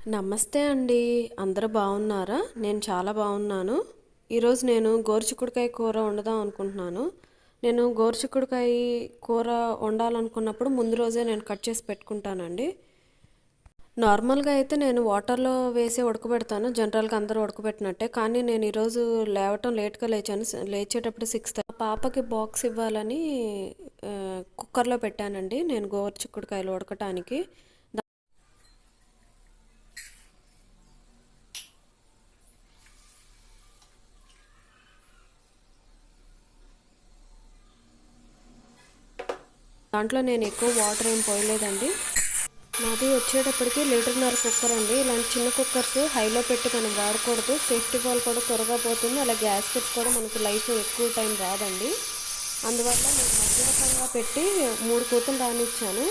నమస్తే అండి. అందరూ బాగున్నారా? నేను చాలా బాగున్నాను. ఈరోజు నేను గోరుచిక్కుడుకాయ కూర వండుదాం అనుకుంటున్నాను. నేను గోరుచిక్కుడుకాయ కూర వండాలనుకున్నప్పుడు ముందు రోజే నేను కట్ చేసి పెట్టుకుంటానండి. నార్మల్గా అయితే నేను వాటర్లో వేసి ఉడకబెడతాను, జనరల్గా అందరూ ఉడకబెట్టినట్టే. కానీ నేను ఈరోజు లేవటం లేట్గా లేచాను. లేచేటప్పుడు 6 పాపకి బాక్స్ ఇవ్వాలని కుక్కర్లో పెట్టానండి నేను గోరుచిక్కుడుకాయలు ఉడకటానికి. దాంట్లో నేను ఎక్కువ వాటర్ ఏం పోయలేదండి. నాది వచ్చేటప్పటికి 1.5 లీటర్ కుక్కర్ అండి. ఇలాంటి చిన్న కుక్కర్స్ హైలో పెట్టి మనం వాడకూడదు. సేఫ్టీ బాల్ కూడా త్వరగా పోతుంది. అలా గ్యాస్కెట్స్ కూడా మనకి లైఫ్ ఎక్కువ టైం రాదండి. అందువల్ల నేను మధ్యరకంగా పెట్టి 3 కూతలు రానిచ్చాను.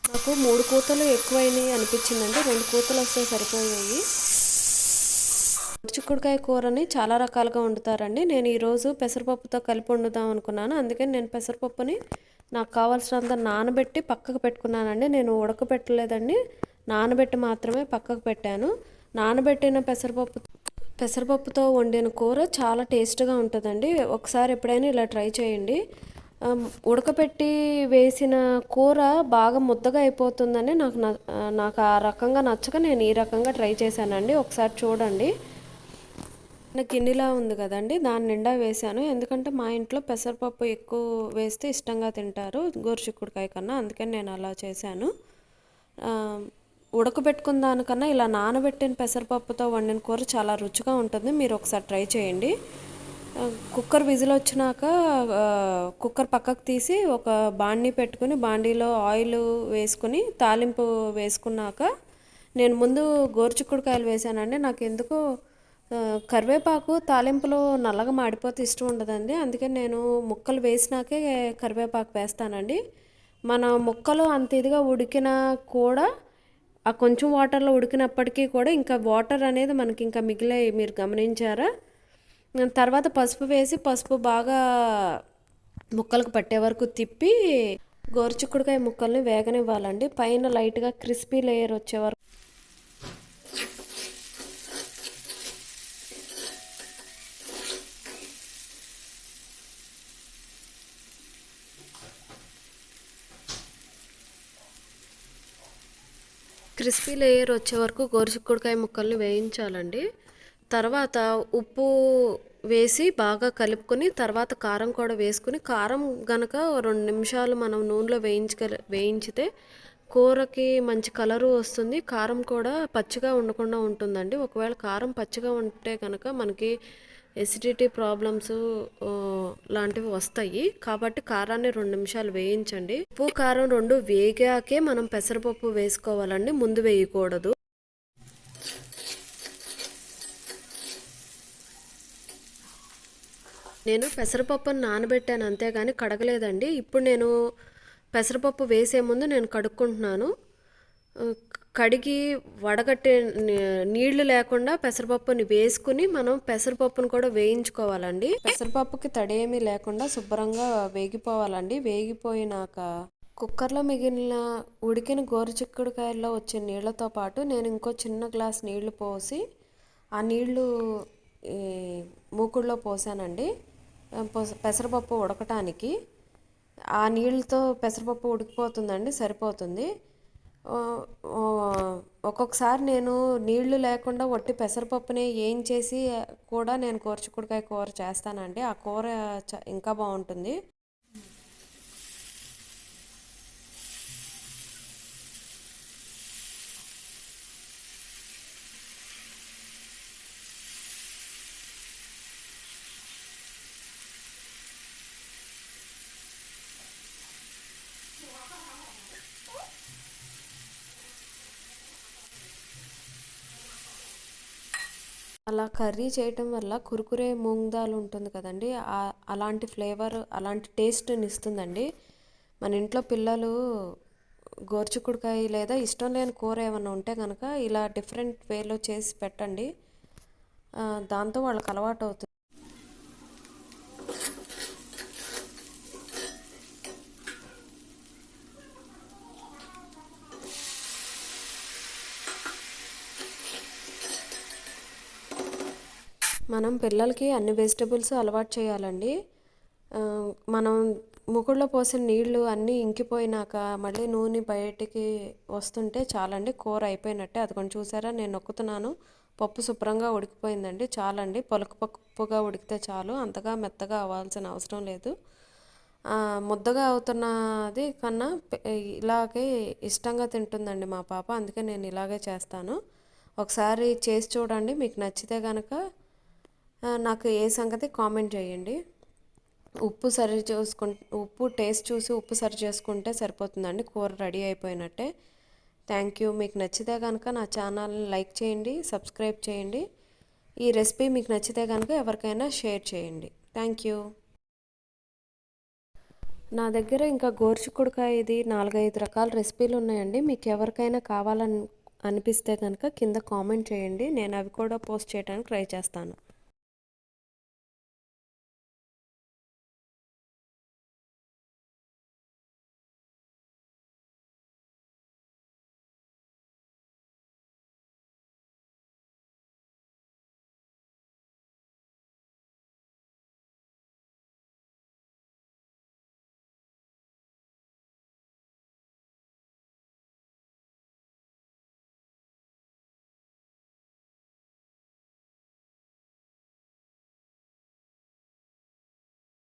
నాకు 3 కూతలు ఎక్కువైనాయి అనిపించిందండి. 2 కూతలు వస్తే సరిపోయాయి. చిక్కుడుకాయ కూరని చాలా రకాలుగా వండుతారండి. నేను ఈరోజు పెసరపప్పుతో కలిపి వండుదాం అనుకున్నాను. అందుకని నేను పెసరపప్పుని నాకు కావాల్సినంత నానబెట్టి పక్కకు పెట్టుకున్నానండి. నేను ఉడకబెట్టలేదండి, నానబెట్టి మాత్రమే పక్కకు పెట్టాను. నానబెట్టిన పెసరపప్పుతో వండిన కూర చాలా టేస్ట్గా ఉంటుందండి. ఒకసారి ఎప్పుడైనా ఇలా ట్రై చేయండి. ఉడకపెట్టి వేసిన కూర బాగా ముద్దగా అయిపోతుందని నాకు ఆ రకంగా నచ్చక నేను ఈ రకంగా ట్రై చేశానండి. ఒకసారి చూడండి. గిన్నెలా ఉంది కదండి, దాని నిండా వేసాను. ఎందుకంటే మా ఇంట్లో పెసరపప్పు ఎక్కువ వేస్తే ఇష్టంగా తింటారు గోరుచిక్కుడుకాయ కన్నా, అందుకని నేను అలా చేశాను. ఉడకబెట్టుకున్న దానికన్నా ఇలా నానబెట్టిన పెసరపప్పుతో వండిన కూర చాలా రుచిగా ఉంటుంది. మీరు ఒకసారి ట్రై చేయండి. కుక్కర్ విజిల్ వచ్చినాక కుక్కర్ పక్కకు తీసి ఒక బాండీ పెట్టుకుని బాండీలో ఆయిల్ వేసుకుని తాలింపు వేసుకున్నాక నేను ముందు గోరుచిక్కుడుకాయలు వేసానండి. నాకు ఎందుకో కరివేపాకు తాలింపులో నల్లగా మాడిపోతే ఇష్టం ఉండదండి. అందుకని నేను ముక్కలు వేసినాకే కరివేపాకు వేస్తానండి. మన ముక్కలు అంత ఇదిగా ఉడికినా కూడా ఆ కొంచెం వాటర్లో ఉడికినప్పటికీ కూడా ఇంకా వాటర్ అనేది మనకి ఇంకా మిగిలాయి, మీరు గమనించారా? తర్వాత పసుపు వేసి పసుపు బాగా ముక్కలకు పట్టే వరకు తిప్పి గోరుచిక్కుడుకాయ ముక్కల్ని వేగనివ్వాలండి. పైన లైట్గా క్రిస్పీ లేయర్ వచ్చే వరకు క్రిస్పీ లేయర్ వచ్చే వరకు గోరుచిక్కుడుకాయ ముక్కల్ని వేయించాలండి. తర్వాత ఉప్పు వేసి బాగా కలుపుకొని తర్వాత కారం కూడా వేసుకుని, కారం గనక 2 నిమిషాలు మనం నూనెలో వేయించితే కూరకి మంచి కలరు వస్తుంది. కారం కూడా పచ్చిగా ఉండకుండా ఉంటుందండి. ఒకవేళ కారం పచ్చిగా ఉంటే కనుక మనకి ఎసిడిటీ ప్రాబ్లమ్స్ లాంటివి వస్తాయి. కాబట్టి కారాన్ని 2 నిమిషాలు వేయించండి. ఉప్పు కారం 2 వేగాకే మనం పెసరపప్పు వేసుకోవాలండి, ముందు వేయకూడదు. నేను పెసరపప్పును నానబెట్టాను అంతేగాని కడగలేదండి. ఇప్పుడు నేను పెసరపప్పు వేసే ముందు నేను కడుక్కుంటున్నాను. కడిగి వడగట్టే నీళ్లు లేకుండా పెసరపప్పుని వేసుకుని మనం పెసరపప్పును కూడా వేయించుకోవాలండి. పెసరపప్పుకి తడేమీ లేకుండా శుభ్రంగా వేగిపోవాలండి. వేగిపోయినాక కుక్కర్లో మిగిలిన ఉడికిన గోరుచిక్కుడుకాయల్లో వచ్చే నీళ్లతో పాటు నేను ఇంకో చిన్న గ్లాస్ నీళ్లు పోసి ఆ నీళ్లు ఈ మూకుడులో పోసానండి పెసరపప్పు ఉడకటానికి. ఆ నీళ్ళతో పెసరపప్పు ఉడికిపోతుందండి, సరిపోతుంది. ఒక్కొక్కసారి నేను నీళ్లు లేకుండా వట్టి పెసరపప్పుని చేసి కూడా నేను గోరుచిక్కుడుకాయ కూర చేస్తానండి. ఆ కూర ఇంకా బాగుంటుంది. అలా కర్రీ చేయటం వల్ల కురుకురే మూంగ్ దాల్ ఉంటుంది కదండి, అలాంటి ఫ్లేవర్ అలాంటి టేస్ట్ని ఇస్తుందండి. మన ఇంట్లో పిల్లలు గోరుచిక్కుడుకాయ లేదా ఇష్టం లేని కూర ఏమైనా ఉంటే కనుక ఇలా డిఫరెంట్ వేలో చేసి పెట్టండి. దాంతో వాళ్ళకి అలవాటు అవుతుంది. మనం పిల్లలకి అన్ని వెజిటబుల్స్ అలవాటు చేయాలండి. మనం మూకుడులో పోసిన నీళ్ళు అన్నీ ఇంకిపోయినాక మళ్ళీ నూనె బయటికి వస్తుంటే చాలండి, కూర అయిపోయినట్టే. అదిగోండి చూసారా, నేను నొక్కుతున్నాను. పప్పు శుభ్రంగా ఉడికిపోయిందండి. చాలండి, పలుకు పప్పుగా ఉడికితే చాలు, అంతగా మెత్తగా అవ్వాల్సిన అవసరం లేదు. ముద్దగా అవుతున్నది కన్నా ఇలాగే ఇష్టంగా తింటుందండి మా పాప, అందుకే నేను ఇలాగే చేస్తాను. ఒకసారి చేసి చూడండి, మీకు నచ్చితే కనుక నాకు ఏ సంగతి కామెంట్ చేయండి. ఉప్పు టేస్ట్ చూసి ఉప్పు సరి చేసుకుంటే సరిపోతుందండి, కూర రెడీ అయిపోయినట్టే. Thank you. మీకు నచ్చితే కనుక నా ఛానల్ని లైక్ చేయండి, సబ్స్క్రైబ్ చేయండి. ఈ రెసిపీ మీకు నచ్చితే కనుక ఎవరికైనా షేర్ చేయండి. Thank you. నా దగ్గర ఇంకా గోరుచిక్కుడుకాయ ఇది 4-5 రకాల రెసిపీలు ఉన్నాయండి. మీకు ఎవరికైనా కావాలని అనిపిస్తే కనుక కింద కామెంట్ చేయండి, నేను అవి కూడా పోస్ట్ చేయడానికి ట్రై చేస్తాను.